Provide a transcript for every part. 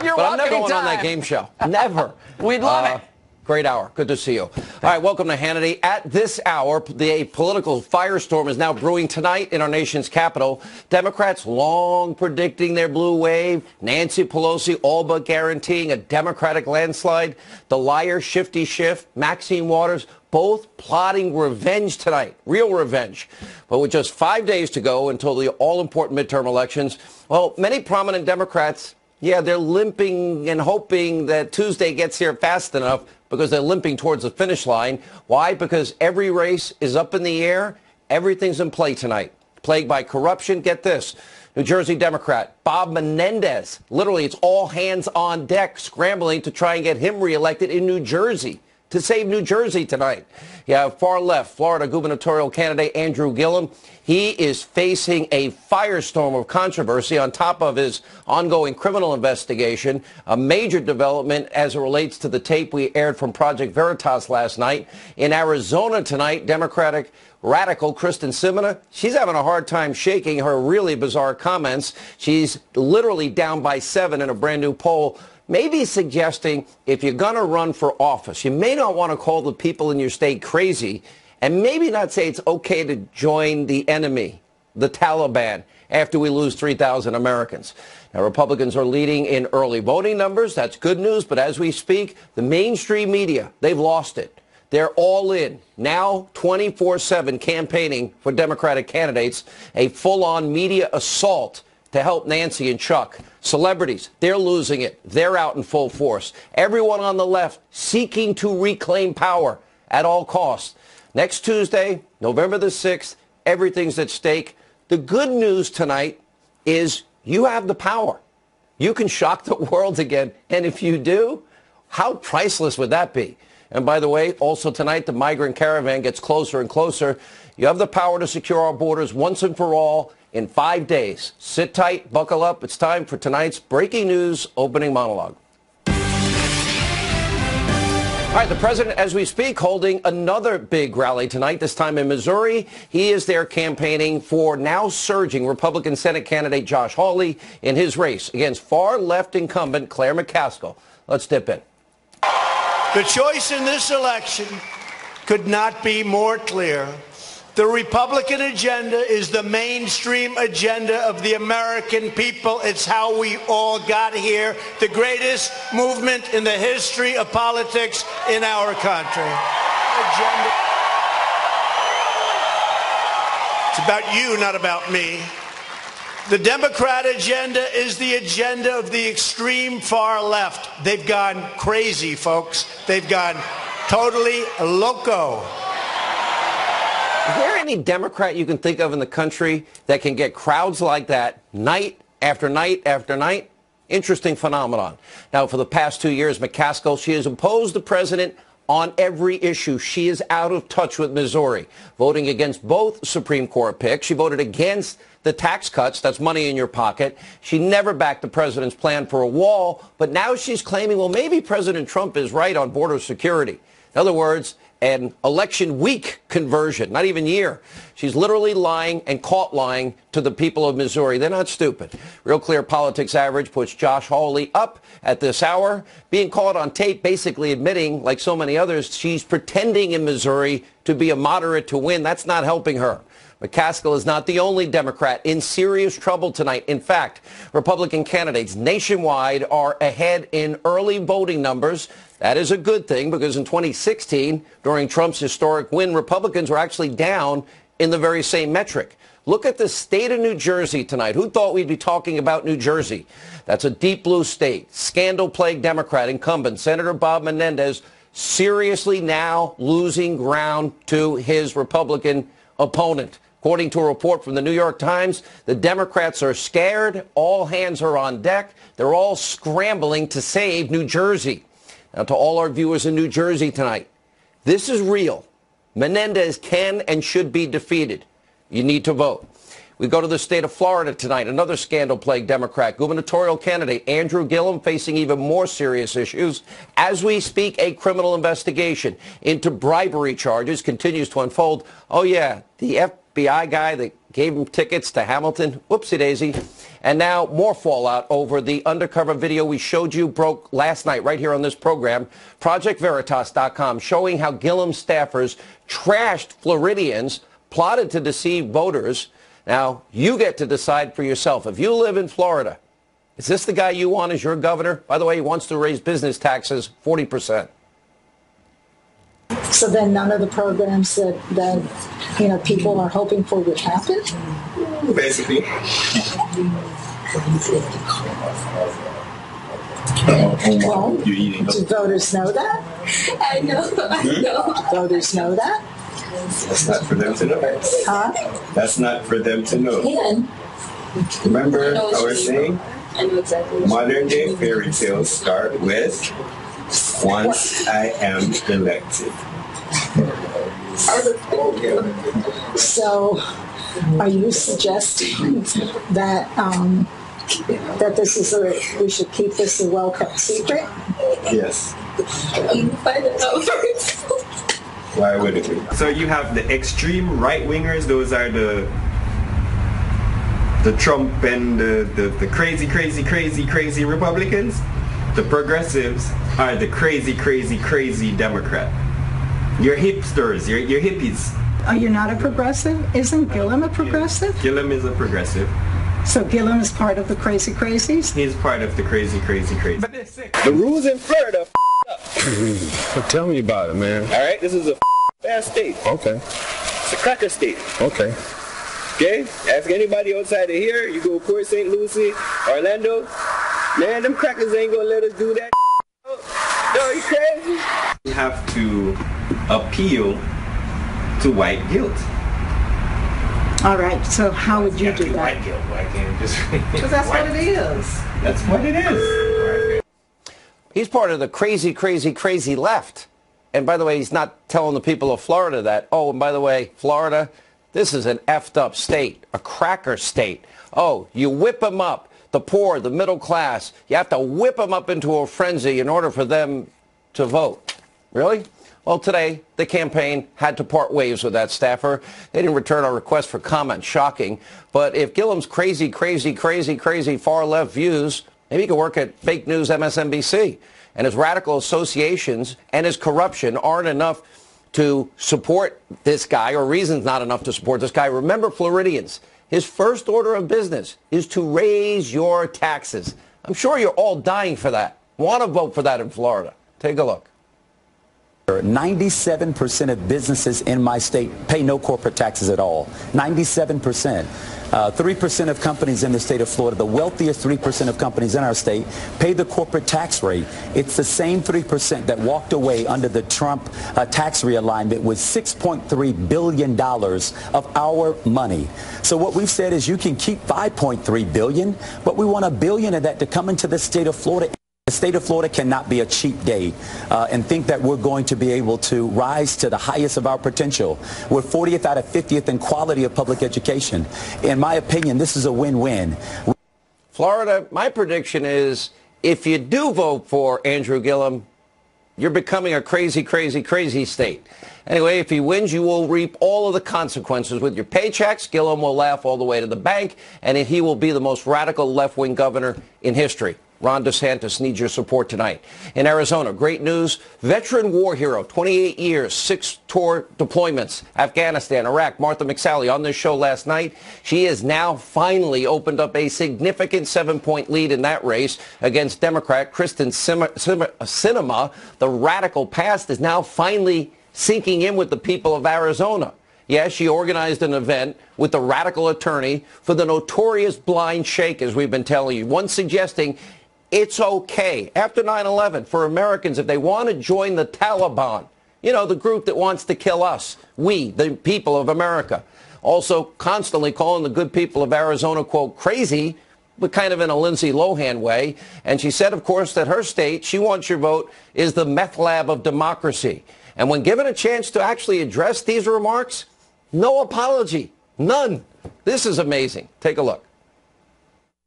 You're but I'm welcome never going on anytime. that game show. Never. We'd love it. Great hour. Good to see you. All right, welcome to Hannity. At this hour, the political firestorm is now brewing tonight in our nation's capital. Democrats long predicting their blue wave. Nancy Pelosi all but guaranteeing a Democratic landslide. The liar, Shifty Schiff, Maxine Waters, both plotting revenge tonight, real revenge. But with just 5 days to go until the all-important midterm elections, well, many prominent Democrats, yeah, they're limping and hoping that Tuesday gets here fast enough because they're limping towards the finish line. Why? Because every race is up in the air. Everything's in play tonight. Plagued by corruption. Get this. New Jersey Democrat Bob Menendez. Literally, it's all hands on deck scrambling to try and get him reelected in New Jersey, to save New Jersey tonight. You have far left Florida gubernatorial candidate Andrew Gillum. He is facing a firestorm of controversy on top of his ongoing criminal investigation, a major development as it relates to the tape we aired from Project Veritas last night. In Arizona tonight, Democratic radical Kristen Sinema, she's having a hard time shaking her really bizarre comments. She's literally down by 7 in a brand new poll, maybe suggesting if you're going to run for office, you may not want to call the people in your state crazy and maybe not say it's okay to join the enemy, the Taliban, after we lose 3,000 Americans. Now, Republicans are leading in early voting numbers. That's good news. But as we speak, the mainstream media, they've lost it. They're all in, now 24/7 campaigning for Democratic candidates, a full-on media assault to help Nancy and Chuck. Celebrities, they're losing it. They're out in full force. Everyone on the left seeking to reclaim power at all costs. Next Tuesday, November the 6th, everything's at stake. The good news tonight is you have the power. You can shock the world again. And if you do, how priceless would that be? And by the way, also tonight, the migrant caravan gets closer and closer. You have the power to secure our borders once and for all in 5 days. Sit tight, buckle up. It's time for tonight's breaking news opening monologue. All right, the president, as we speak, holding another big rally tonight, this time in Missouri. He is there campaigning for now surging Republican Senate candidate Josh Hawley in his race against far-left incumbent Claire McCaskill. Let's dip in. The choice in this election could not be more clear. The Republican agenda is the mainstream agenda of the American people. It's how we all got here. The greatest movement in the history of politics in our country. It's about you, not about me. The Democrat agenda is the agenda of the extreme far left. They've gone crazy, folks. They've gone totally loco. Is there any Democrat you can think of in the country that can get crowds like that night after night after night? Interesting phenomenon. Now, for the past 2 years, McCaskill, she has opposed the president on every issue. She is out of touch with Missouri, voting against both Supreme Court picks. She voted against the tax cuts. That's money in your pocket. She never backed the president's plan for a wall, but now she's claiming, well, maybe President Trump is right on border security. In other words, an election week conversion, not even year. She's literally lying and caught lying to the people of Missouri. They're not stupid. Real Clear Politics average puts Josh Hawley up at this hour, being caught on tape, basically admitting, like so many others, she's pretending in Missouri to be a moderate to win. That's not helping her. McCaskill is not the only Democrat in serious trouble tonight. In fact, Republican candidates nationwide are ahead in early voting numbers. That is a good thing because in 2016, during Trump's historic win, Republicans were actually down in the very same metric. Look at the state of New Jersey tonight. Who thought we'd be talking about New Jersey? That's a deep blue state. Scandal-plagued Democrat incumbent Senator Bob Menendez seriously now losing ground to his Republican opponent. According to a report from the New York Times, the Democrats are scared. All hands are on deck. They're all scrambling to save New Jersey. Now, to all our viewers in New Jersey tonight, this is real. Menendez can and should be defeated. You need to vote. We go to the state of Florida tonight. Another scandal-plagued Democrat, gubernatorial candidate Andrew Gillum, facing even more serious issues. As we speak, a criminal investigation into bribery charges continues to unfold. Oh, yeah, the FBI guy that gave him tickets to Hamilton. Whoopsie daisy. And now more fallout over the undercover video we showed you broke last night right here on this program. ProjectVeritas.com showing how Gillum staffers trashed Floridians, plotted to deceive voters. Now, you get to decide for yourself. If you live in Florida, is this the guy you want as your governor? By the way, he wants to raise business taxes 40%. So then none of the programs that people are hoping for would happen? Basically. Well, do voters know that? I know. Do voters know that? That's not for them to know. Huh? That's not for them to know. Can. Remember I was saying? I know exactly. Modern day fairy tales start with once I am elected. So, are you suggesting that that this is we should keep this a well-kept secret? Yes. I'm finding out first. Why would it be? So you have the extreme right-wingers, those are the Trump and the crazy Republicans. The progressives are the crazy Democrat. You're hipsters, you're hippies. Are you not a progressive? Isn't Gillum a progressive? Gillum is a progressive. So Gillum is part of the crazy crazies? He's part of the crazy. The rules in Florida up. Well, tell me about it, man. All right, this is a fast state. Okay. It's a cracker state. Okay. Okay? Ask anybody outside of here. You go Port St. Lucie, Orlando. Man, them crackers ain't gonna let us do that. No, you crazy? You have to appeal to white guilt. All right, so how would you do that? White guilt. Why can't just? Because that's what it is. That's what it is. He's part of the crazy left. And by the way, he's not telling the people of Florida that, oh, and by the way, Florida, this is an effed up state, a cracker state. Oh, you whip them up, the poor, the middle class. You have to whip them up into a frenzy in order for them to vote. Really? Well, today, the campaign had to part ways with that staffer. They didn't return our request for comment. Shocking. But if Gillum's crazy far left views, maybe he could work at fake news MSNBC. And his radical associations and his corruption aren't enough to support this guy, or reasons not enough to support this guy. Remember, Floridians, his first order of business is to raise your taxes. I'm sure you're all dying for that. Want to vote for that in Florida. Take a look. 97% of businesses in my state pay no corporate taxes at all. 97%. 3% of companies in the state of Florida, the wealthiest 3% of companies in our state, pay the corporate tax rate. It's the same 3% that walked away under the Trump tax realignment with $6.3 billion of our money. So what we've said is you can keep $5.3 billion, but we want $1 billion of that to come into the state of Florida. The state of Florida cannot be a cheap date and think that we're going to be able to rise to the highest of our potential. We're 40th out of 50th in quality of public education. In my opinion, this is a win-win. Florida, my prediction is if you do vote for Andrew Gillum, you're becoming a crazy state. Anyway, if he wins, you will reap all of the consequences with your paychecks. Gillum will laugh all the way to the bank, and he will be the most radical left-wing governor in history. Ron DeSantis needs your support tonight. In Arizona, great news. Veteran war hero, 28 years, 6 tour deployments, Afghanistan, Iraq, Martha McSally on this show last night. She has now finally opened up a significant 7-point lead in that race against Democrat Kristen Sinema. The radical past is now finally sinking in with the people of Arizona. Yes, she organized an event with the radical attorney for the notorious blind sheikh, as we've been telling you, one suggesting it's okay after 9/11 for Americans, if they want to join the Taliban, you know, the group that wants to kill us, we, the people of America. Also constantly calling the good people of Arizona, quote, crazy, but kind of in a Lindsay Lohan way. And she said, of course, that her state, she wants your vote, is the meth lab of democracy. And when given a chance to actually address these remarks, no apology, none. This is amazing. Take a look.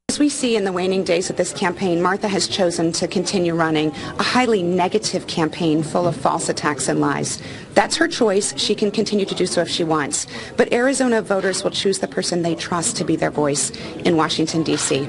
As we see in the waning days of this campaign, Martha has chosen to continue running a highly negative campaign full of false attacks and lies. That's her choice. She can continue to do so if she wants. But Arizona voters will choose the person they trust to be their voice in Washington, D.C.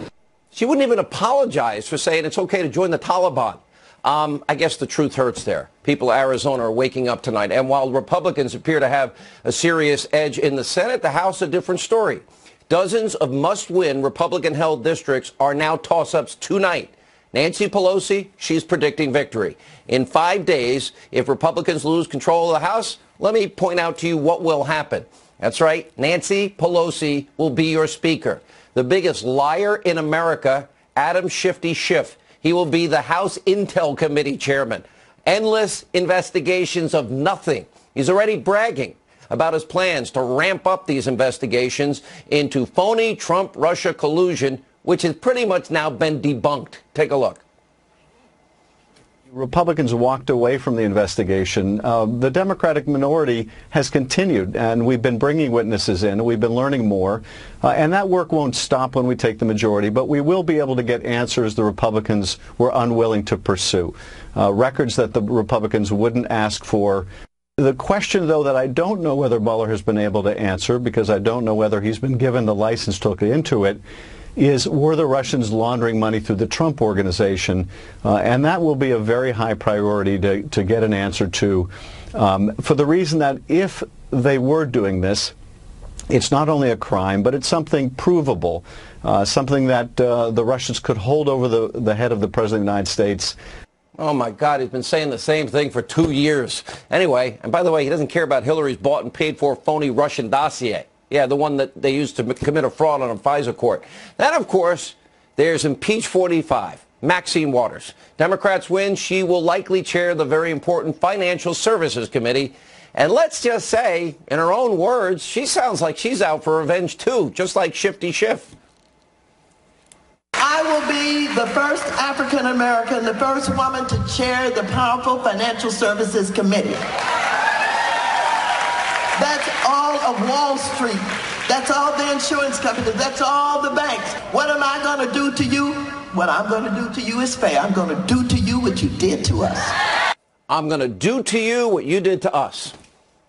She wouldn't even apologize for saying it's okay to join the Taliban. I guess the truth hurts there. People of Arizona are waking up tonight. And while Republicans appear to have a serious edge in the Senate, the House a different story. Dozens of must-win Republican-held districts are now toss-ups tonight. Nancy Pelosi, she's predicting victory. In 5 days, if Republicans lose control of the House, let me point out to you what will happen. That's right, Nancy Pelosi will be your speaker. The biggest liar in America, Adam Shifty Schiff. He will be the House Intel Committee chairman. Endless investigations of nothing. He's already bragging about his plans to ramp up these investigations into phony Trump-Russia collusion, which has pretty much now been debunked. Take a look. Republicans walked away from the investigation. The Democratic minority has continued, and we've been bringing witnesses in, and we've been learning more. And that work won't stop when we take the majority, but we will be able to get answers the Republicans were unwilling to pursue, records that the Republicans wouldn't ask for. The question, though, that I don't know whether Mueller has been able to answer, because I don't know whether he's been given the license to look into it, is were the Russians laundering money through the Trump Organization? And that will be a very high priority to get an answer to, for the reason that if they were doing this, it's not only a crime, but it's something provable, something that the Russians could hold over the head of the President of the United States. Oh, my God, he's been saying the same thing for 2 years. Anyway, and by the way, he doesn't care about Hillary's bought and paid for phony Russian dossier. Yeah, the one that they used to commit a fraud on a FISA court. Then, of course, there's Impeach 45, Maxine Waters. Democrats win. She will likely chair the very important Financial Services Committee. And let's just say, in her own words, she sounds like she's out for revenge, too, just like Shifty Schiff. I will be the first African American, the first woman to chair the powerful Financial Services Committee. That's all of Wall Street. That's all the insurance companies. That's all the banks. What am I going to do to you? What I'm going to do to you is fair. I'm going to do to you what you did to us. I'm going to do to you what you did to us.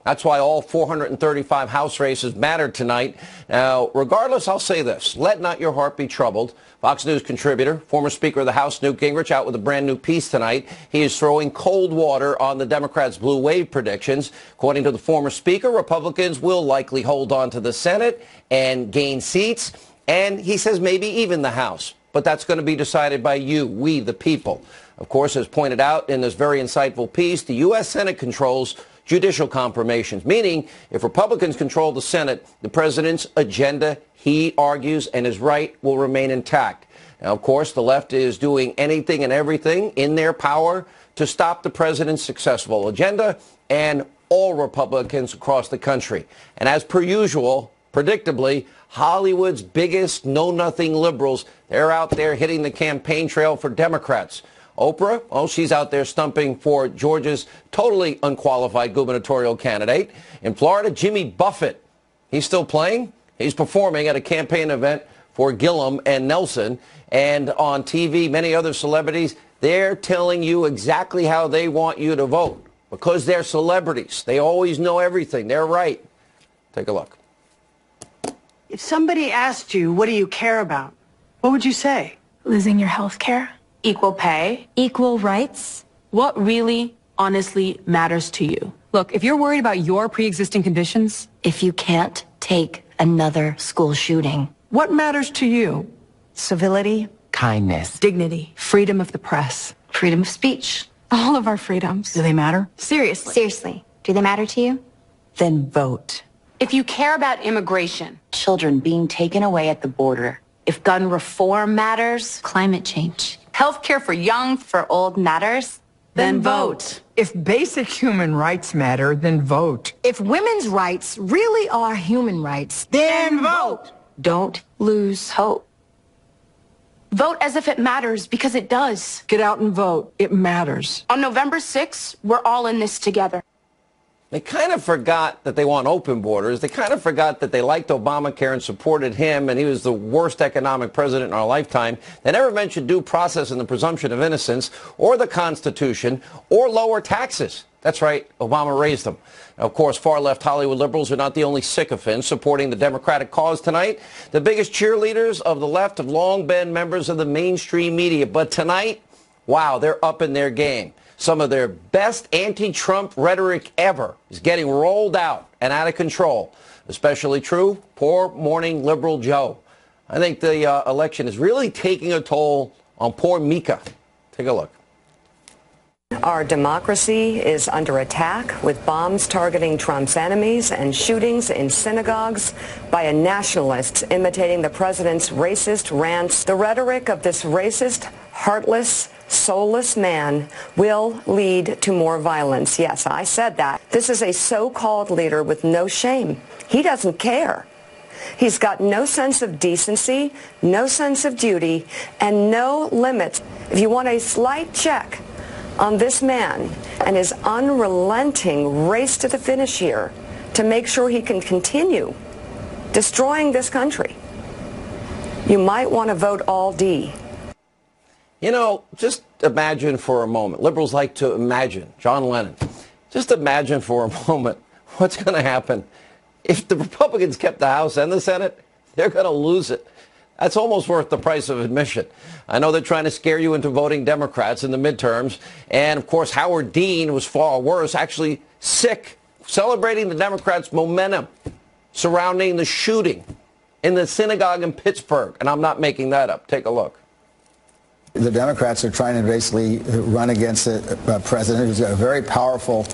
That's why all 435 House races mattered tonight. Now, regardless, I'll say this. Let not your heart be troubled. Fox News contributor, former Speaker of the House, Newt Gingrich, out with a brand new piece tonight. He is throwing cold water on the Democrats' blue wave predictions. According to the former Speaker, Republicans will likely hold on to the Senate and gain seats. And he says maybe even the House. But that's going to be decided by you, we, the people. Of course, as pointed out in this very insightful piece, the U.S. Senate controls judicial confirmations, meaning if Republicans control the Senate, the president's agenda, he argues, and is right, will remain intact. Now, of course, the left is doing anything and everything in their power to stop the president's successful agenda and all Republicans across the country. And as per usual, predictably, Hollywood's biggest know-nothing liberals, they're out there hitting the campaign trail for Democrats. Oprah, well, she's out there stumping for Georgia's totally unqualified gubernatorial candidate. In Florida, Jimmy Buffett, he's still playing. He's performing at a campaign event for Gillum and Nelson. And on TV, many other celebrities, they're telling you exactly how they want you to vote because they're celebrities. They always know everything. They're right. Take a look. If somebody asked you, what do you care about? What would you say? Losing your health care. Equal pay. Equal rights. What really, honestly matters to you? Look, if you're worried about your pre-existing conditions, if you can't take another school shooting. What matters to you? Civility, kindness, dignity, freedom of the press, freedom of speech. All of our freedoms. Do they matter? Seriously. Seriously. Do they matter to you? Then vote. If you care about immigration, children being taken away at the border, if gun reform matters, climate change, healthcare for young, for old matters, then vote. If basic human rights matter, then vote. If women's rights really are human rights, then vote. Don't lose hope. Vote as if it matters, because it does. Get out and vote. It matters. On November 6th, we're all in this together. They kind of forgot that they want open borders. They kind of forgot that they liked Obamacare and supported him, and he was the worst economic president in our lifetime. They never mentioned due process and the presumption of innocence, or the Constitution, or lower taxes. That's right, Obama raised them. Now, of course, far-left Hollywood liberals are not the only sycophants supporting the Democratic cause tonight. The biggest cheerleaders of the left have long been members of the mainstream media, but tonight, wow, they're up in their game. Some of their best anti-Trump rhetoric ever is getting rolled out and out of control. Especially true, poor morning liberal Joe. I think the election is really taking a toll on poor Mika. Take a look. Our democracy is under attack with bombs targeting Trump's enemies and shootings in synagogues by a nationalists imitating the president's racist rants. The rhetoric of this racist, heartless, soulless man will lead to more violence. Yes, I said that. This is a so-called leader with no shame. He doesn't care. He's got no sense of decency, no sense of duty, and no limits. If you want a slight check on this man and his unrelenting race to the finish here to make sure he can continue destroying this country, you might want to vote all D. You know, just imagine for a moment. Liberals like to imagine. John Lennon. Just imagine for a moment what's going to happen. If the Republicans kept the House and the Senate, they're going to lose it. That's almost worth the price of admission. I know they're trying to scare you into voting Democrats in the midterms. And, of course, Howard Dean was far worse, actually sick, celebrating the Democrats' momentum surrounding the shooting in the synagogue in Pittsburgh. And I'm not making that up. Take a look. The Democrats are trying to basically run against a president who's got a very powerful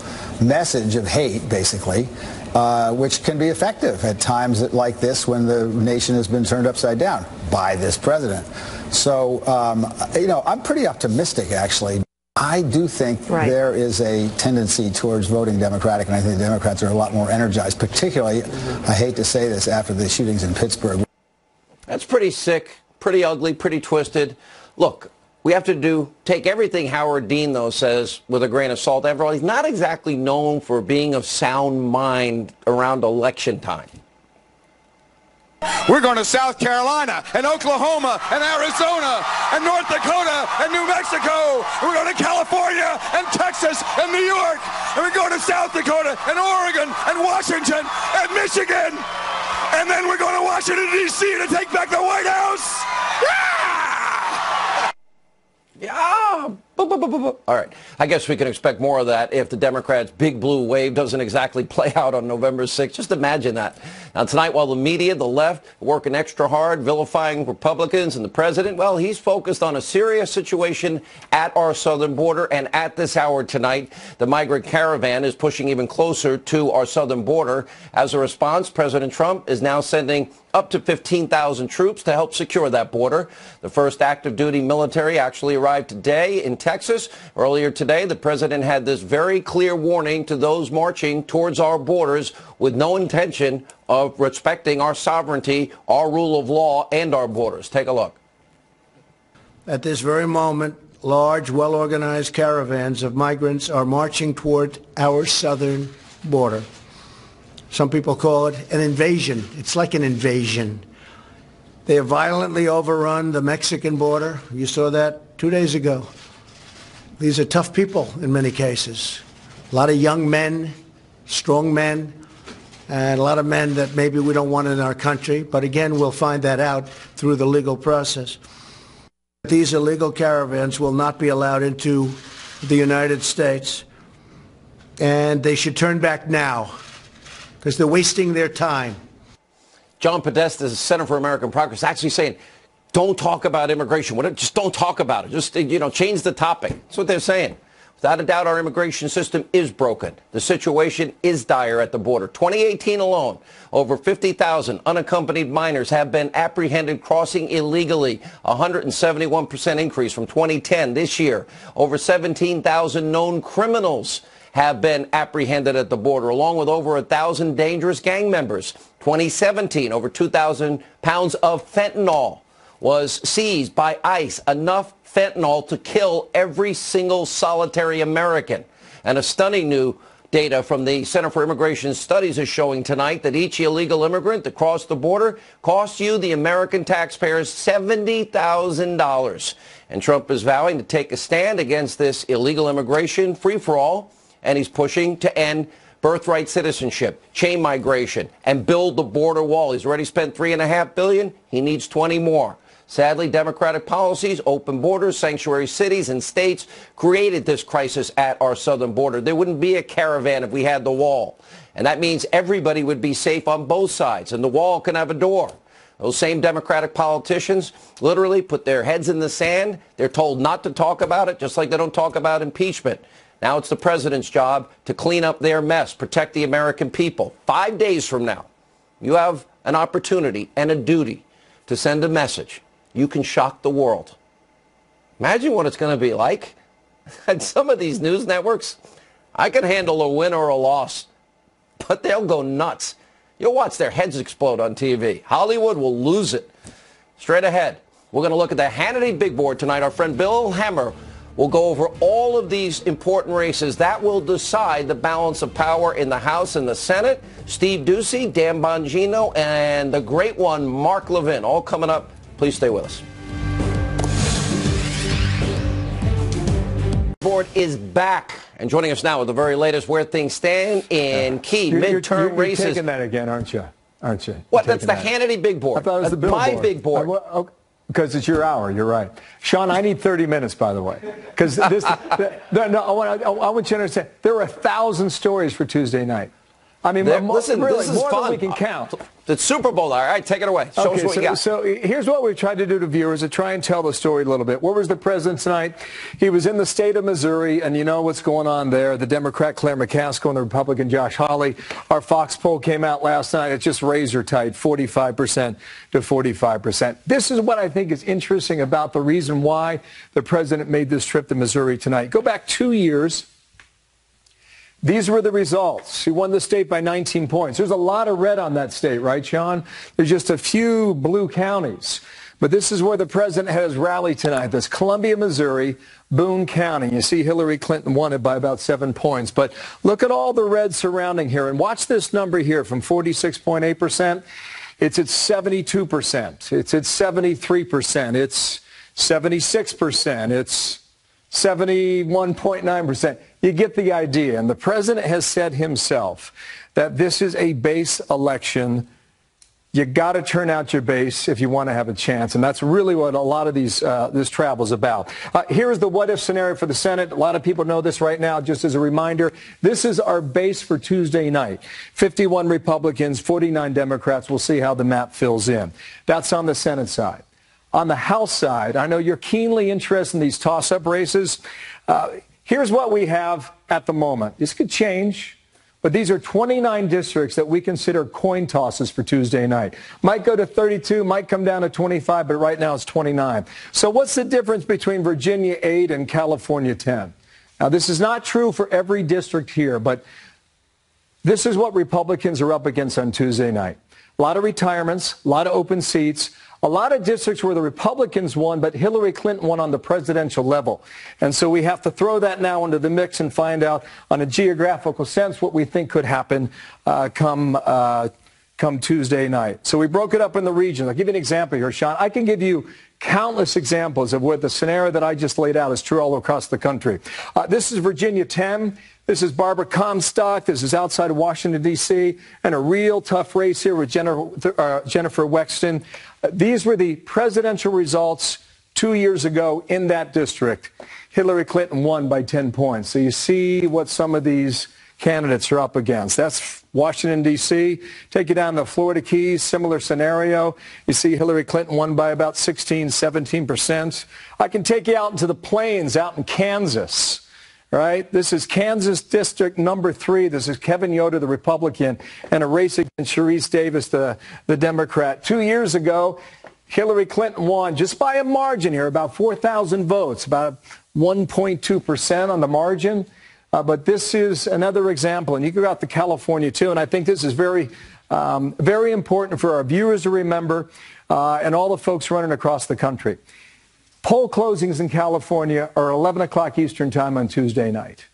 message of hate, basically, which can be effective at times like this when the nation has been turned upside down by this president. So, you know, I'm pretty optimistic, actually. I do think there is a tendency towards voting Democratic, and I think the Democrats are a lot more energized, particularly, I hate to say this, after the shootings in Pittsburgh. That's pretty sick, pretty ugly, pretty twisted. Look, we have to take everything Howard Dean, though, says with a grain of salt. After all, he's not exactly known for being of sound mind around election time. We're going to South Carolina and Oklahoma and Arizona and North Dakota and New Mexico. And we're going to California and Texas and New York. And we're going to South Dakota and Oregon and Washington and Michigan. And then we're going to Washington, D.C. to take back the White House. Yeah. All right. I guess we can expect more of that if the Democrats' big blue wave doesn't exactly play out on November 6th. Just imagine that. Now, tonight, while the media, the left, working extra hard, vilifying Republicans and the president, well, he's focused on a serious situation at our southern border. And at this hour tonight, the migrant caravan is pushing even closer to our southern border. As a response, President Trump is now sending up to 15,000 troops to help secure that border. The first active duty military actually arrived today in Texas. Earlier today, the president had this very clear warning to those marching towards our borders with no intention of respecting our sovereignty, our rule of law, and our borders. Take a look. At this very moment, large, well-organized caravans of migrants are marching toward our southern border. Some people call it an invasion. It's like an invasion. They have violently overrun the Mexican border. You saw that 2 days ago. These are tough people in many cases. A lot of young men, strong men, and a lot of men that maybe we don't want in our country. But again, we'll find that out through the legal process. These illegal caravans will not be allowed into the United States. And they should turn back now, because they're wasting their time. John Podesta, the Center for American Progress, actually saying, don't talk about immigration. Just don't talk about it. Just, you know, change the topic. That's what they're saying. Without a doubt, our immigration system is broken. The situation is dire at the border. 2018 alone, over 50,000 unaccompanied minors have been apprehended crossing illegally, a 171% increase from 2010 this year. Over 17,000 known criminals have been apprehended at the border, along with over 1,000 dangerous gang members. 2017, over 2,000 pounds of fentanyl was seized by ICE, enough fentanyl to kill every single solitary American. And a stunning new Data from the Center for Immigration Studies is showing tonight that each illegal immigrant that crossed the border costs you, the American taxpayers, $70,000. And Trump is vowing to take a stand against this illegal immigration free-for-all, and he's pushing to end birthright citizenship, chain migration, and build the border wall. He's already spent $3.5 billion. He needs 20 more. Sadly, Democratic policies, open borders, sanctuary cities and states created this crisis at our southern border. There wouldn't be a caravan if we had the wall. And that means everybody would be safe on both sides, and the wall can have a door. Those same Democratic politicians literally put their heads in the sand. They're told not to talk about it, just like they don't talk about impeachment. Now it's the president's job to clean up their mess, protect the American people. 5 days from now, you have an opportunity and a duty to send a message. You can shock the world. Imagine what it's going to be like. At some of these news networks, I can handle a win or a loss, but they'll go nuts. You'll watch their heads explode on TV. Hollywood will lose it. Straight ahead, we're going to look at the Hannity big board tonight. Our friend Bill Hemmer will go over all of these important races that will decide the balance of power in the House and the Senate. Steve Doocy, Dan Bongino, and the great one, Mark Levin, all coming up. Please stay with us. Board is back, and joining us now with the very latest where things stand in key midterm races. You're taking that again, aren't you? What? That's the Hannity big board. I thought it was the Bill my board. Big board. Because it's your hour. You're right, Sean. I need 30 minutes, by the way, because this. No, I want you to understand. There are 1,000 stories for Tuesday night. I mean, listen, really, this is more fun. than we can count. The Super Bowl. All right, take it away. Show us what you got. So here's what we've tried to do to viewers, to try and tell the story a little bit. Where was the president tonight? He was in the state of Missouri, and you know what's going on there. The Democrat Claire McCaskill and the Republican Josh Hawley. Our Fox poll came out last night. It's just razor tight, 45% to 45%. This is what I think is interesting about the reason why the president made this trip to Missouri tonight. Go back 2 years. These were the results. He won the state by 19 points. There's a lot of red on that state, right, Sean? There's just a few blue counties. But this is where the president had his rally tonight. This Columbia, Missouri, Boone County. You see Hillary Clinton won it by about 7 points. But look at all the red surrounding here. And watch this number here from 46.8%. It's at 72%. It's at 73%. It's 76%. It's 71.9%. You get the idea. And the president has said himself that this is a base election. You got to turn out your base if you want to have a chance. And that's really what a lot of this travel is about. Here's the what-if scenario for the Senate. A lot of people know this right now. Just as a reminder, this is our base for Tuesday night. 51 Republicans, 49 Democrats. We'll see how the map fills in. That's on the Senate side. On the House side, I know you're keenly interested in these toss-up races. Here's what we have at the moment. This could change, but these are 29 districts that we consider coin tosses for Tuesday night. Might go to 32, might come down to 25, but right now it's 29. So what's the difference between Virginia 8 and California 10? Now, this is not true for every district here, but this is what Republicans are up against on Tuesday night. A lot of retirements, a lot of open seats, a lot of districts where the Republicans won, but Hillary Clinton won on the presidential level. And so we have to throw that now into the mix and find out on a geographical sense what we think could happen come Tuesday night. So we broke it up in the regions. I'll give you an example here, Sean. I can give you countless examples of where the scenario that I just laid out is true all across the country. This is Virginia 10. This is Barbara Comstock. This is outside of Washington, D.C., and a real tough race here with Jennifer Wexton. These were the presidential results 2 years ago in that district. Hillary Clinton won by 10 points. So you see what some of these candidates are up against. That's Washington, D.C. Take you down to the Florida Keys, similar scenario. You see Hillary Clinton won by about 16, 17%. I can take you out into the plains, out in Kansas. Right? This is Kansas District number 3. This is Kevin Yoder, the Republican, and a race against Sharice Davis, the Democrat. 2 years ago, Hillary Clinton won just by a margin here, about 4,000 votes, about 1.2% on the margin. But this is another example, and you can go out to California too, and I think this is very important for our viewers to remember and all the folks running across the country. Poll closings in California are 11 o'clock Eastern time on Tuesday night.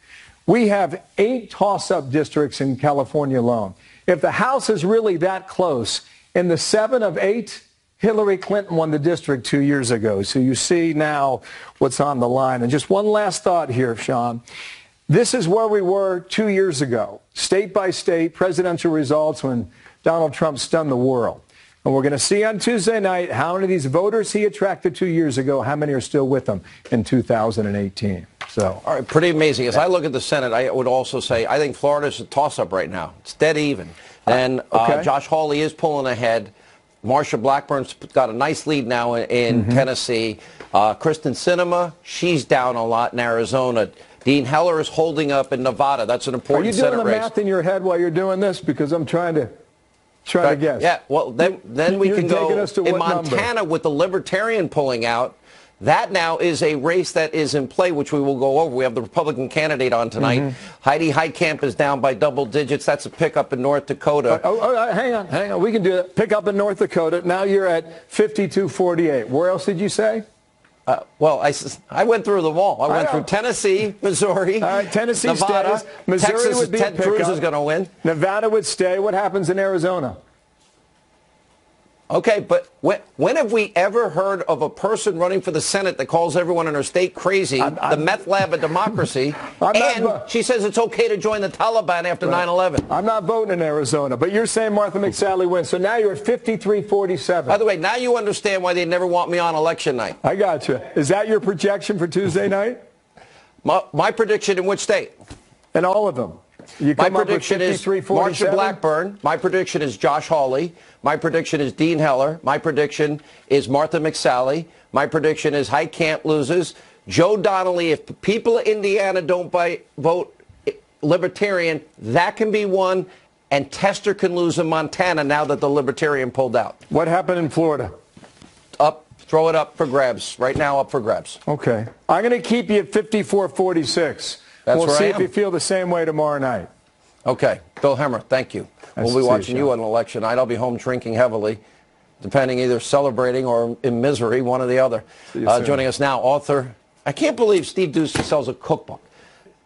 We have 8 toss-up districts in California alone. If the House is really that close, in the 7 of 8, Hillary Clinton won the district 2 years ago. So you see now what's on the line. And just one last thought here, Sean. This is where we were 2 years ago, state by state, presidential results when Donald Trump stunned the world. And we're going to see on Tuesday night how many of these voters he attracted 2 years ago, how many are still with him in 2018. So, all right, pretty amazing. As I look at the Senate, I would also say I think Florida's a toss-up right now. It's dead even. And Josh Hawley is pulling ahead. Marsha Blackburn's got a nice lead now in Tennessee. Kristen Sinema, she's down a lot in Arizona. Dean Heller is holding up in Nevada. That's an important Senate race. Are you doing the math in your head while you're doing this? Because I'm trying to guess. Yeah, well, then we can go in Montana number? With the Libertarian pulling out. That now is a race that is in play, which we will go over. We have the Republican candidate on tonight. Heidi Heitkamp is down by double digits. That's a pickup in North Dakota. Hang on. We can do it. Pick up in North Dakota. Now you're at 52-48. Where else did you say? Well, I went through them all. I went through Tennessee, Missouri, all right, Tennessee Nevada, stays. Missouri Texas. Would be Ted Cruz is going to win. Nevada would stay. What happens in Arizona? Okay, but when have we ever heard of a person running for the Senate that calls everyone in her state crazy, the meth lab of democracy, and she says it's okay to join the Taliban after 9/11? I'm not voting in Arizona, but you're saying Martha McSally wins. So now you're at 53-47. By the way, now you understand why they never want me on election night. I got you. Is that your projection for Tuesday night? My prediction in which state? In all of them. My prediction is Marsha Blackburn. My prediction is Josh Hawley. My prediction is Dean Heller. My prediction is Martha McSally. My prediction is Heitkamp loses. Joe Donnelly, if people of Indiana don't vote Libertarian, that can be one. And Tester can lose in Montana now that the Libertarian pulled out. What happened in Florida? Up. Throw it up for grabs. Right now, up for grabs. Okay. I'm going to keep you at 54-46. We'll see if you feel the same way tomorrow night. Okay. Bill Hemmer, thank you. We'll be watching you on election night. I'll be home drinking heavily, depending either celebrating or in misery, one or the other. Joining us now, author. I can't believe Steve Doocy sells a cookbook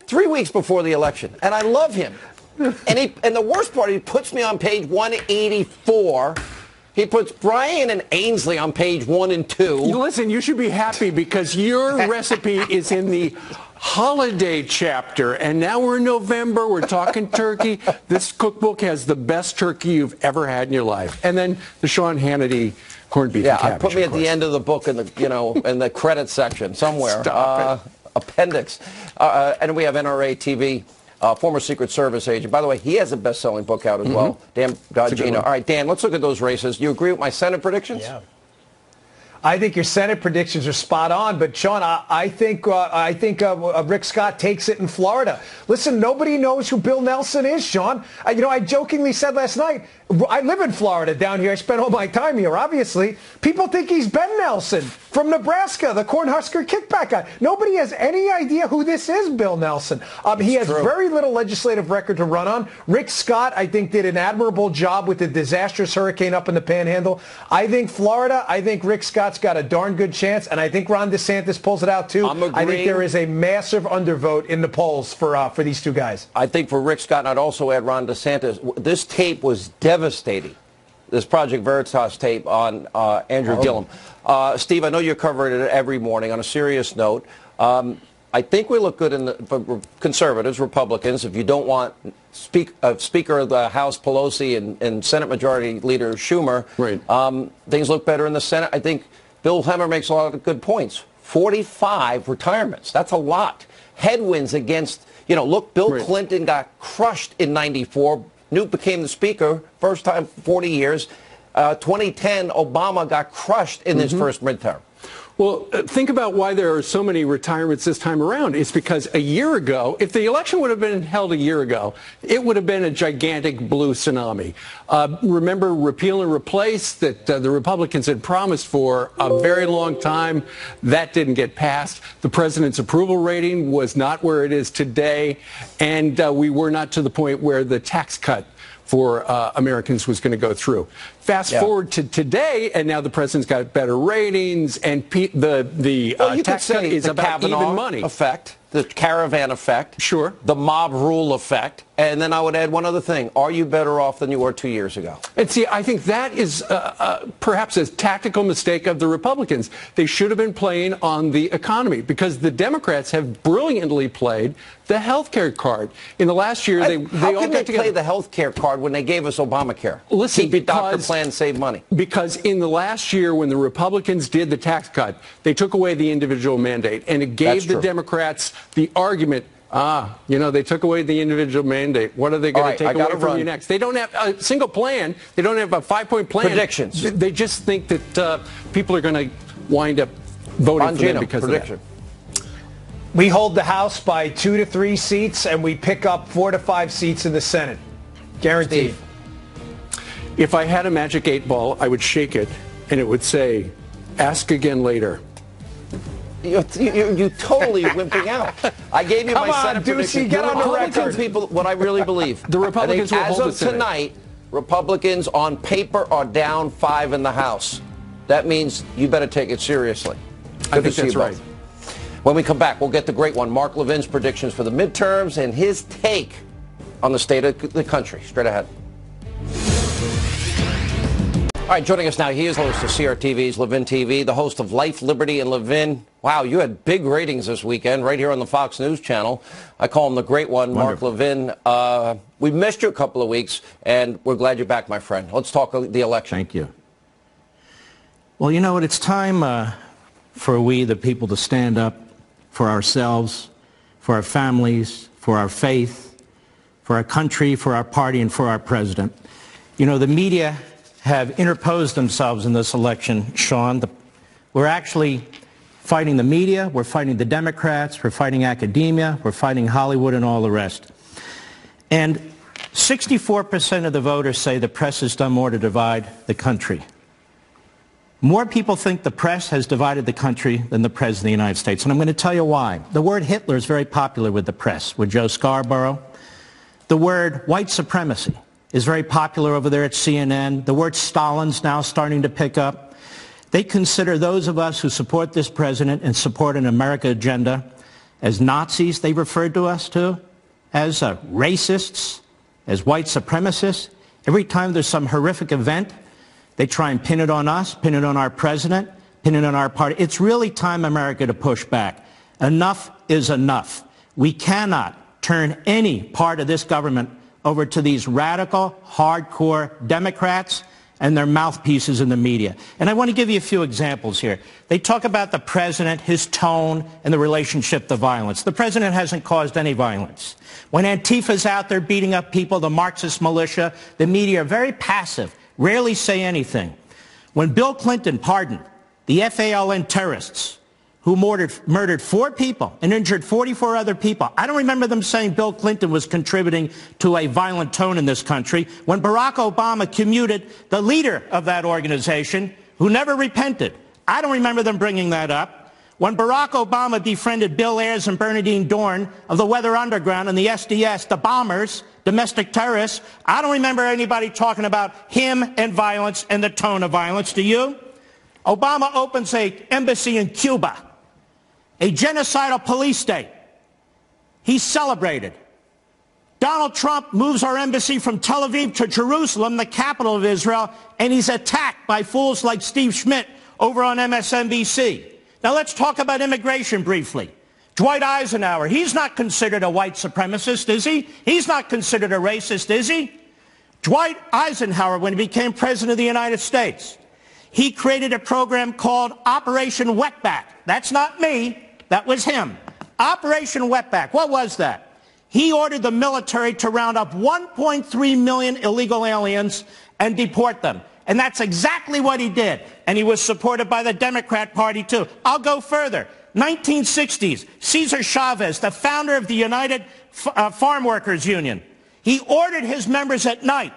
3 weeks before the election, and I love him. And the worst part, he puts me on page 184. He puts Brian and Ainsley on page 1 and 2. Listen, you should be happy because your recipe is in the holiday chapter, and now we're in November. We're talking turkey. This cookbook has the best turkey you've ever had in your life, and then the Sean Hannity corned beef and cabbage. Put me at the end of the book in the in the credit section somewhere. Stop it. Appendix, and we have NRA TV. Former Secret Service agent. By the way, he has a best-selling book out as well. Dan Gagino. All right, Dan, let's look at those races. You agree with my Senate predictions? Yeah. I think your Senate predictions are spot on, but Sean, I think Rick Scott takes it in Florida. Listen, nobody knows who Bill Nelson is, Sean. I jokingly said last night, I live in Florida down here. I spend all my time here, obviously. People think he's Ben Nelson from Nebraska, the Cornhusker kickback guy. Nobody has any idea who this is, Bill Nelson. He has very little legislative record to run on. Rick Scott, I think, did an admirable job with the disastrous hurricane up in the Panhandle. I think Florida, I think Rick Scott's got a darn good chance, and I think Ron DeSantis pulls it out, too. I think there is a massive undervote in the polls for these two guys. I think for Rick Scott, and I'd also add Ron DeSantis, this tape was devastating, this Project Veritas tape on Andrew Gillum. Steve, I know you're covering it every morning. On a serious note, I think we look good for conservatives, Republicans. If you don't want Speaker of the House Pelosi and Senate Majority Leader Schumer, things look better in the Senate. I think Bill Hemmer makes a lot of good points. 45 retirements. That's a lot. Headwinds against, look, Bill Clinton got crushed in 94. Newt became the Speaker, first time 40 years. 2010, Obama got crushed in his first midterm. Well, think about why there are so many retirements this time around. It's because a year ago, if the election would have been held a year ago, it would have been a gigantic blue tsunami. Remember repeal and replace that the Republicans had promised for a very long time. That didn't get passed. The president's approval rating was not where it is today, and we were not to the point where the tax cut for Americans was going to go through. Fast forward to today, and now the president's got better ratings, and the tax cut is about even money. Effect. the caravan effect. Sure. The mob rule effect. And then I would add one other thing. Are you better off than you were 2 years ago? And see, I think that is perhaps a tactical mistake of the Republicans. They should have been playing on the economy because the Democrats have brilliantly played the health care card. In the last year, they all got together. Play the health care card when they gave us Obamacare? Listen, keep your doctor plan, save money. Because in the last year when the Republicans did the tax cut, they took away the individual mandate, and it gave the Democrats the argument, they took away the individual mandate. What are they going to take away from you next? They don't have a single plan. They don't have a 5-point plan. Predictions. They just think that people are going to wind up voting for them because of that. We hold the House by 2 to 3 seats, and we pick up 4 to 5 seats in the Senate. Guaranteed. Steve. If I had a magic 8 ball, I would shake it, and it would say, ask again later. You're totally wimping out. I gave you my Senate prediction. Get on the record. People, what I really believe. The Republicans will hold the Senate. As of tonight, Republicans on paper are down 5 in the House. That means you better take it seriously. I think that's right. When we come back, we'll get the great one, Mark Levin's predictions for the midterms and his take on the state of the country. Straight ahead. All right, joining us now, he is host of CRTV's Levin TV, the host of Life, Liberty, and Levin. Wow, you had big ratings this weekend right here on the Fox News channel. I call him the great one, Mark Levin. We missed you a couple of weeks, and we're glad you're back, my friend. Let's talk the election. Thank you. Well, you know what? It's time for we, the people, to stand up for ourselves, for our families, for our faith, for our country, for our party, and for our president. You know, the media have interposed themselves in this election, Sean. We're actually fighting the media, we're fighting the Democrats, we're fighting academia, we're fighting Hollywood and all the rest. And 64% of the voters say the press has done more to divide the country. More people think the press has divided the country than the President of the United States. And I'm going to tell you why. The word Hitler is very popular with the press, with Joe Scarborough. The word white supremacy is very popular over there at CNN. The word Stalin's now starting to pick up. They consider those of us who support this president and support an America agenda as Nazis. They referred to us as racists, as white supremacists. Every time there's some horrific event, they try and pin it on us, pin it on our president, pin it on our party. It's really time, America, to push back. Enough is enough. We cannot turn any part of this government over to these radical, hardcore Democrats and their mouthpieces in the media. And I want to give you a few examples here. They talk about the president, his tone, and the relationship to violence. The president hasn't caused any violence. When Antifa's out there beating up people, the Marxist militia, the media are very passive, rarely say anything. When Bill Clinton pardoned the FALN terrorists who murdered 4 people and injured 44 other people, I don't remember them saying Bill Clinton was contributing to a violent tone in this country. When Barack Obama commuted the leader of that organization, who never repented, I don't remember them bringing that up. When Barack Obama befriended Bill Ayers and Bernadine Dorn of the Weather Underground and the SDS, the bombers, domestic terrorists, I don't remember anybody talking about him and violence and the tone of violence. Do you? Obama opens an embassy in Cuba, a genocidal police state. He's celebrated. Donald Trump moves our embassy from Tel Aviv to Jerusalem, the capital of Israel, and he's attacked by fools like Steve Schmidt over on MSNBC. Now let's talk about immigration briefly. Dwight Eisenhower, he's not considered a white supremacist, is he? He's not considered a racist, is he? Dwight Eisenhower, when he became president of the United States, he created a program called Operation Wetback. That's not me. That was him. Operation Wetback. What was that? He ordered the military to round up 1.3 million illegal aliens and deport them. And that's exactly what he did. And he was supported by the Democrat Party, too. I'll go further. 1960s, Cesar Chavez, the founder of the United Farm Workers Union, he ordered his members at night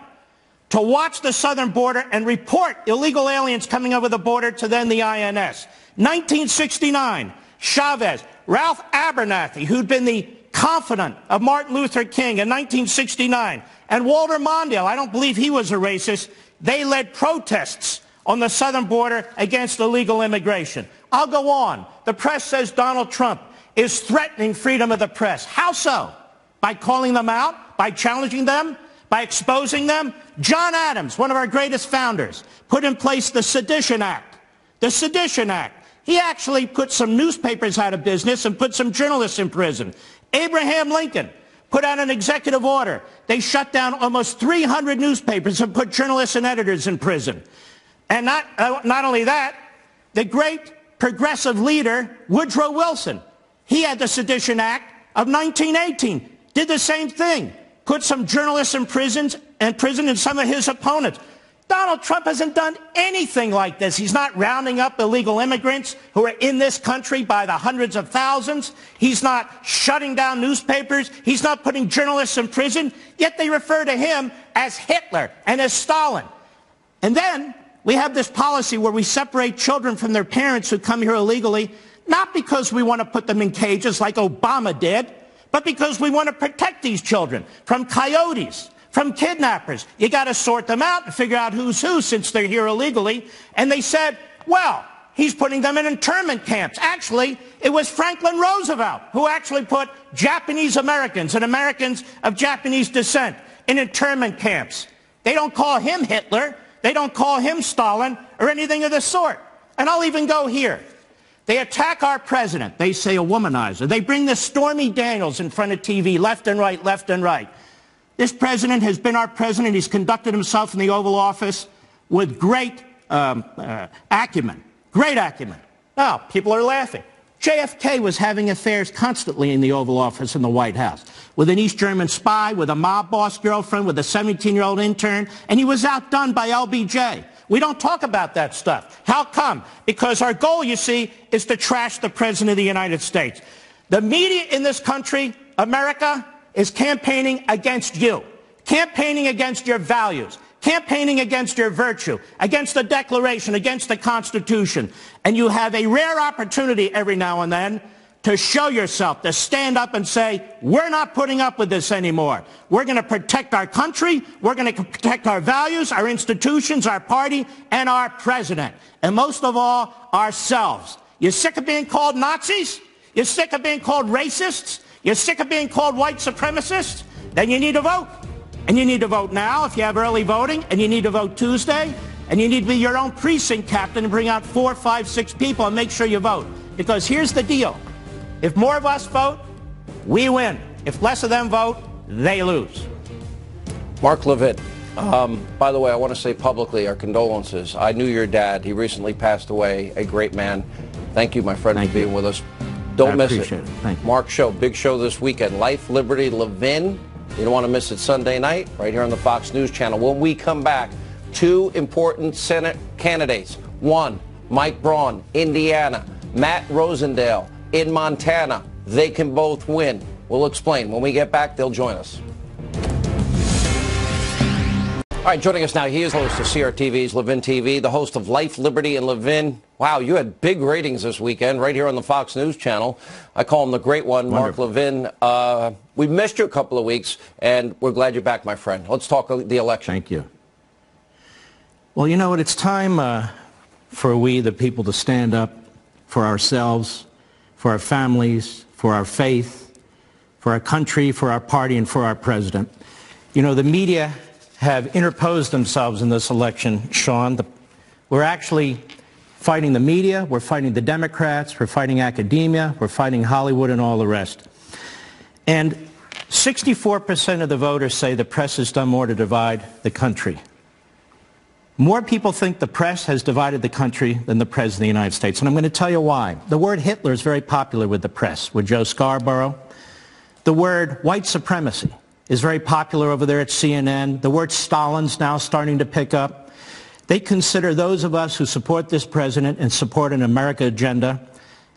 to watch the southern border and report illegal aliens coming over the border to then the INS. 1969, Chavez, Ralph Abernathy, who'd been the confidant of Martin Luther King in 1969, and Walter Mondale, I don't believe he was a racist, they led protests on the southern border against illegal immigration. I'll go on. The press says Donald Trump is threatening freedom of the press. How so? By calling them out? By challenging them? By exposing them? John Adams, one of our greatest founders, put in place the Sedition Act. The Sedition Act. He actually put some newspapers out of business and put some journalists in prison. Abraham Lincoln put out an executive order. They shut down almost 300 newspapers and put journalists and editors in prison. And not only that, the great progressive leader, Woodrow Wilson, he had the Sedition Act of 1918, did the same thing, put some journalists in prison and some of his opponents. Donald Trump hasn't done anything like this. He's not rounding up illegal immigrants who are in this country by the hundreds of thousands. He's not shutting down newspapers. He's not putting journalists in prison. Yet they refer to him as Hitler and as Stalin. And then we have this policy where we separate children from their parents who come here illegally, not because we want to put them in cages like Obama did, but because we want to protect these children from coyotes, from kidnappers. You got to sort them out and figure out who's who since they're here illegally. And they said, well, he's putting them in internment camps. Actually, it was Franklin Roosevelt who actually put Japanese Americans and Americans of Japanese descent in internment camps. They don't call him Hitler. They don't call him Stalin or anything of the sort. And I'll even go here. They attack our president. They say a womanizer. They bring this Stormy Daniels in front of TV, left and right, left and right. This president has been our president. He's conducted himself in the Oval Office with great acumen. Great acumen. Now, people are laughing. JFK was having affairs constantly in the Oval Office in the White House with an East German spy, with a mob boss girlfriend, with a 17-year-old intern, and he was outdone by LBJ. We don't talk about that stuff. How come? Because our goal, you see, is to trash the President of the United States. The media in this country, America, is campaigning against you, campaigning against your values, campaigning against your virtue, against the Declaration, against the Constitution. And you have a rare opportunity every now and then to show yourself, to stand up and say, we're not putting up with this anymore. We're going to protect our country. We're going to protect our values, our institutions, our party, and our president. And most of all, ourselves. You're sick of being called Nazis? You're sick of being called racists? You're sick of being called white supremacists? Then you need to vote. And you need to vote now if you have early voting, and you need to vote Tuesday, and you need to be your own precinct captain and bring out 4, 5, 6 people and make sure you vote. Because here's the deal. If more of us vote, we win. If less of them vote, they lose. Mark Levin, by the way, I want to say publicly our condolences. I knew your dad. He recently passed away, a great man. Thank you, my friend, for being with us. Don't miss it. Thank you. Mark show, big show this weekend. Life, Liberty, Levin. You don't want to miss it Sunday night, right here on the Fox News Channel. When we come back, 2 important Senate candidates. One, Mike Braun, Indiana. Matt Rosendale in Montana. They can both win. We'll explain. When we get back, they'll join us. All right, joining us now, he is host of CRTV's Levin TV, the host of Life, Liberty, and Levin. Wow, you had big ratings this weekend right here on the Fox News Channel. I call him the great one, Wonderful. Mark Levin. We missed you a couple of weeks, and we're glad you're back, my friend. Let's talk the election. Thank you. Well, you know what? It's time for we, the people, to stand up for ourselves, for our families, for our faith, for our country, for our party, and for our president. You know, the media have interposed themselves in this election, Sean. We're actually fighting the media, we're fighting the Democrats, we're fighting academia, we're fighting Hollywood and all the rest. And 64% of the voters say the press has done more to divide the country. More people think the press has divided the country than the President of the United States. And I'm going to tell you why. The word Hitler is very popular with the press, with Joe Scarborough. The word white supremacy is very popular over there at CNN. The word Stalin's now starting to pick up. They consider those of us who support this president and support an America agenda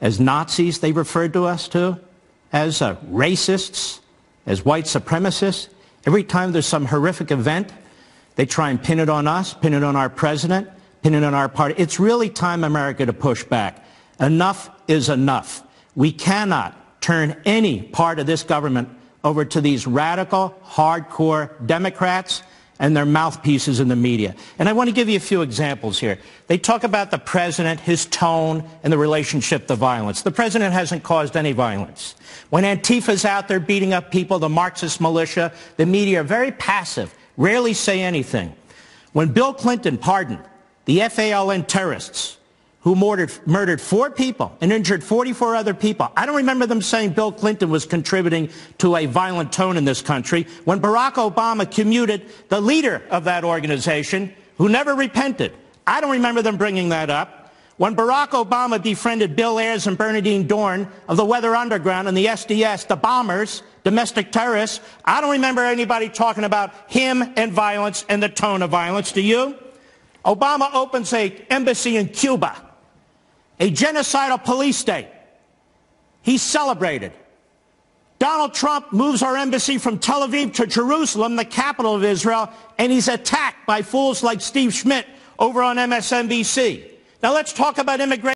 as Nazis, they referred to us to, as racists, as white supremacists. Every time there's some horrific event, they try and pin it on us, pin it on our president, pin it on our party. It's really time, America, to push back. Enough is enough. We cannot turn any part of this government over to these radical, hardcore Democrats and their mouthpieces in the media. And I want to give you a few examples here. They talk about the president, his tone, and the relationship to violence. The president hasn't caused any violence. When Antifa's out there beating up people, the Marxist militia, the media are very passive, rarely say anything. When Bill Clinton pardoned the FALN terrorists who murdered 4 people and injured 44 other people, I don't remember them saying Bill Clinton was contributing to a violent tone in this country. When Barack Obama commuted the leader of that organization, who never repented, I don't remember them bringing that up. When Barack Obama befriended Bill Ayers and Bernadine Dorn of the Weather Underground and the SDS, the bombers, domestic terrorists, I don't remember anybody talking about him and violence and the tone of violence. Do you? Obama opens an embassy in Cuba, a genocidal police state. He's celebrated. Donald Trump moves our embassy from Tel Aviv to Jerusalem, the capital of Israel, and he's attacked by fools like Steve Schmidt over on MSNBC. Now let's talk about immigration.